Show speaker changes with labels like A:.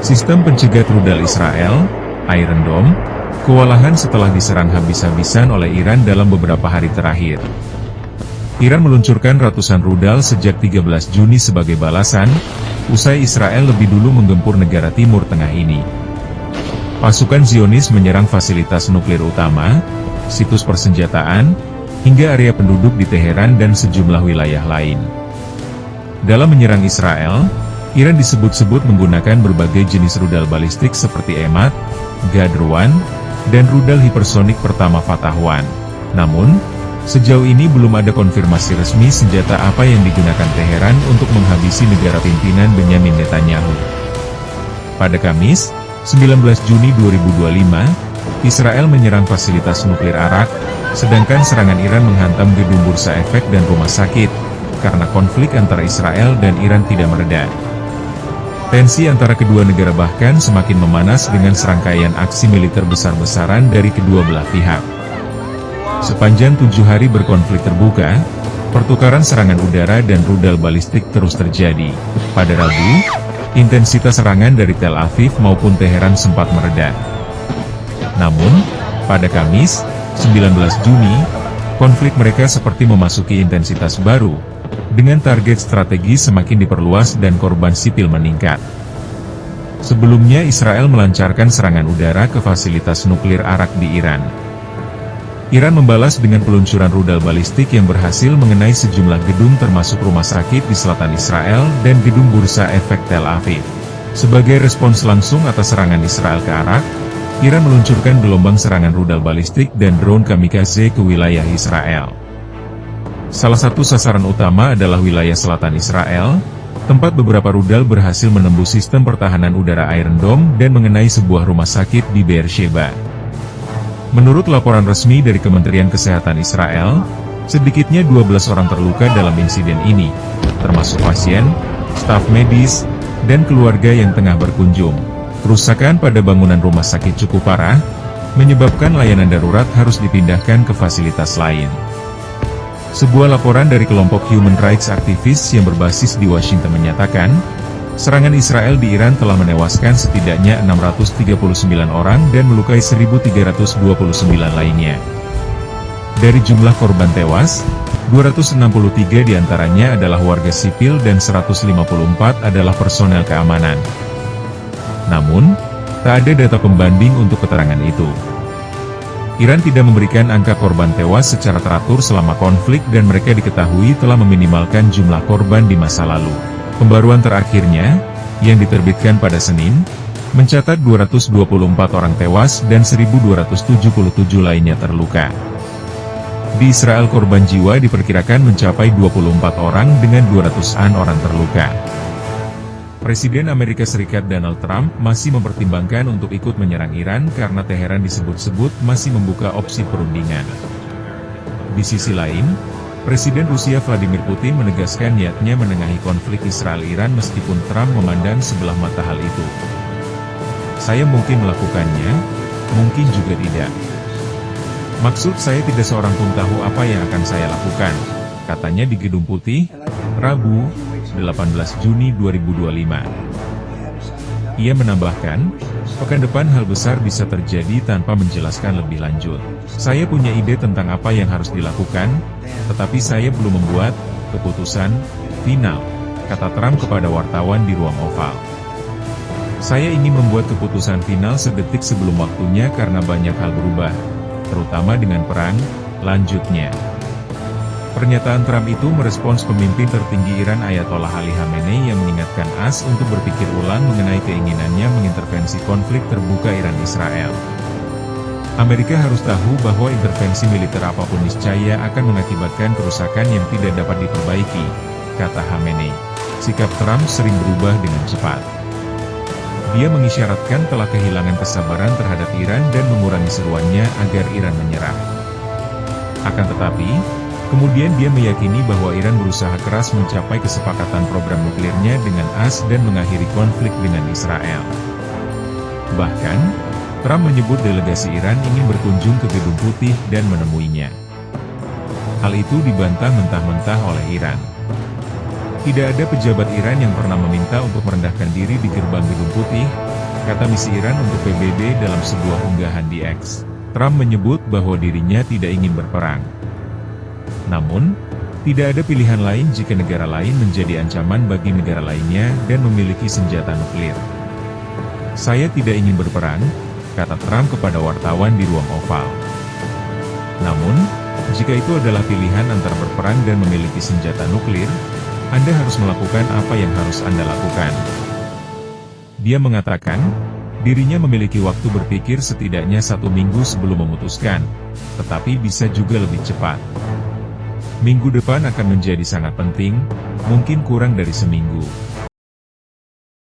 A: Sistem pencegat rudal Israel, Iron Dome, kewalahan setelah diserang habis-habisan oleh Iran dalam beberapa hari terakhir. Iran meluncurkan ratusan rudal sejak 13 Juni sebagai balasan, usai Israel lebih dulu menggempur negara Timur Tengah ini. Pasukan Zionis menyerang fasilitas nuklir utama, situs persenjataan, hingga area penduduk di Teheran dan sejumlah wilayah lain. Dalam menyerang Israel, Iran disebut-sebut menggunakan berbagai jenis rudal balistik seperti Emad, Gadr-1, dan rudal hipersonik pertama Fatah-1. Namun, sejauh ini belum ada konfirmasi resmi senjata apa yang digunakan Teheran untuk menghabisi negara pimpinan Benyamin Netanyahu. Pada Kamis, 19 Juni 2025, Israel menyerang fasilitas nuklir Arak, sedangkan serangan Iran menghantam gedung bursa efek dan rumah sakit, karena konflik antara Israel dan Iran tidak mereda. Tensi antara kedua negara bahkan semakin memanas dengan serangkaian aksi militer besar-besaran dari kedua belah pihak. Sepanjang 7 hari berkonflik terbuka, pertukaran serangan udara dan rudal balistik terus terjadi. Pada Rabu, intensitas serangan dari Tel Aviv maupun Teheran sempat mereda. Namun, pada Kamis, 19 Juni, konflik mereka seperti memasuki intensitas baru, dengan target strategis semakin diperluas dan korban sipil meningkat. Sebelumnya Israel melancarkan serangan udara ke fasilitas nuklir Arak di Iran. Iran membalas dengan peluncuran rudal balistik yang berhasil mengenai sejumlah gedung termasuk rumah sakit di selatan Israel dan gedung bursa efek Tel Aviv. Sebagai respons langsung atas serangan Israel ke Arak, Iran meluncurkan gelombang serangan rudal balistik dan drone kamikaze ke wilayah Israel. Salah satu sasaran utama adalah wilayah selatan Israel, tempat beberapa rudal berhasil menembus sistem pertahanan udara Iron Dome dan mengenai sebuah rumah sakit di Beersheba. Menurut laporan resmi dari Kementerian Kesehatan Israel, sedikitnya 12 orang terluka dalam insiden ini, termasuk pasien, staf medis, dan keluarga yang tengah berkunjung. Kerusakan pada bangunan rumah sakit cukup parah, menyebabkan layanan darurat harus dipindahkan ke fasilitas lain. Sebuah laporan dari kelompok Human Rights Activists yang berbasis di Washington menyatakan, serangan Israel di Iran telah menewaskan setidaknya 639 orang dan melukai 1.329 lainnya. Dari jumlah korban tewas, 263 diantaranya adalah warga sipil dan 154 adalah personel keamanan. Namun, tak ada data pembanding untuk keterangan itu. Iran tidak memberikan angka korban tewas secara teratur selama konflik dan mereka diketahui telah meminimalkan jumlah korban di masa lalu. Pembaruan terakhirnya, yang diterbitkan pada Senin, mencatat 224 orang tewas dan 1.277 lainnya terluka. Di Israel korban jiwa diperkirakan mencapai 24 orang dengan 200-an orang terluka. Presiden Amerika Serikat Donald Trump masih mempertimbangkan untuk ikut menyerang Iran karena Teheran disebut-sebut masih membuka opsi perundingan. Di sisi lain, Presiden Rusia Vladimir Putin menegaskan niatnya menengahi konflik Israel-Iran meskipun Trump memandang sebelah mata hal itu. Saya mungkin melakukannya, mungkin juga tidak. Maksud saya tidak seorang pun tahu apa yang akan saya lakukan, katanya di Gedung Putih, Rabu, 18 Juni 2025. Ia menambahkan, pekan depan hal besar bisa terjadi tanpa menjelaskan lebih lanjut. Saya punya ide tentang apa yang harus dilakukan, tetapi saya belum membuat keputusan final, kata Trump kepada wartawan di ruang oval. Saya ingin membuat keputusan final sedetik sebelum waktunya karena banyak hal berubah, terutama dengan perang, lanjutnya. Pernyataan Trump itu merespons pemimpin tertinggi Iran Ayatollah Ali Khamenei yang mengingatkan AS untuk berpikir ulang mengenai keinginannya mengintervensi konflik terbuka Iran-Israel. Amerika harus tahu bahwa intervensi militer apapun niscaya akan mengakibatkan kerusakan yang tidak dapat diperbaiki, kata Khamenei. Sikap Trump sering berubah dengan cepat. Dia mengisyaratkan telah kehilangan kesabaran terhadap Iran dan mengurangi seruannya agar Iran menyerah. Akan tetapi, kemudian dia meyakini bahwa Iran berusaha keras mencapai kesepakatan program nuklirnya dengan AS dan mengakhiri konflik dengan Israel. Bahkan, Trump menyebut delegasi Iran ingin berkunjung ke Gedung Putih dan menemuinya. Hal itu dibantah mentah-mentah oleh Iran. Tidak ada pejabat Iran yang pernah meminta untuk merendahkan diri di gerbang Gedung Putih, kata misi Iran untuk PBB dalam sebuah unggahan di X. Trump menyebut bahwa dirinya tidak ingin berperang. Namun, tidak ada pilihan lain jika negara lain menjadi ancaman bagi negara lainnya dan memiliki senjata nuklir. Saya tidak ingin berperang, kata Trump kepada wartawan di ruang oval. Namun, jika itu adalah pilihan antara berperang dan memiliki senjata nuklir, Anda harus melakukan apa yang harus Anda lakukan. Dia mengatakan, dirinya memiliki waktu berpikir setidaknya 1 minggu sebelum memutuskan, tetapi bisa juga lebih cepat. Minggu depan akan menjadi sangat penting, mungkin kurang dari seminggu.